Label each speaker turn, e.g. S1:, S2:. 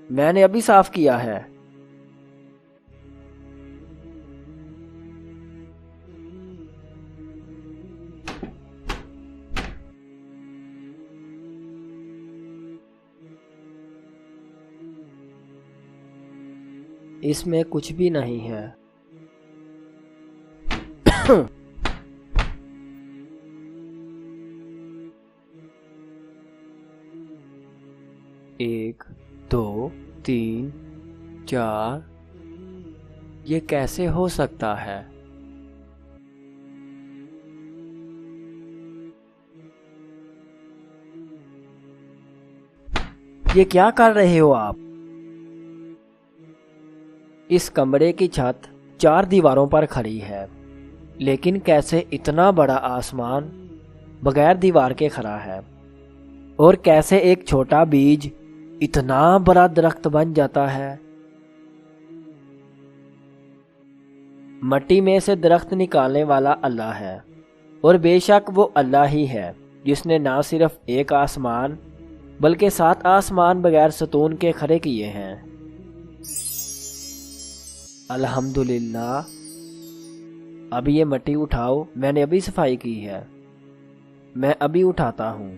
S1: میں نے ابھی صاف کیا ہے۔ اس میں کچھ بھی نہیں ہے۔ ایک، دو، تین، چار، یہ کیسے ہو سکتا ہے؟ یہ کیا کر رہے ہو آپ؟ اس کمرے کی چھت 4 دیواروں پر کھڑی ہے، لیکن کیسے اتنا بڑا آسمان بغیر دیوار کے کھڑا ہے؟ اور کیسے ایک چھوٹا بیج اتنا بڑا درخت بن جاتا ہے؟ مٹی میں سے درخت نکالنے والا اللہ ہے، اور بے شک وہ اللہ ہی ہے جس نے نہ صرف ایک آسمان بلکہ 7 آسمان بغیر ستون کے کھڑے کیے ہیں۔ الحمدللہ۔ اب یہ مٹی اٹھاؤ، میں نے ابھی صفائی کی ہے۔ میں ابھی اٹھاتا ہوں۔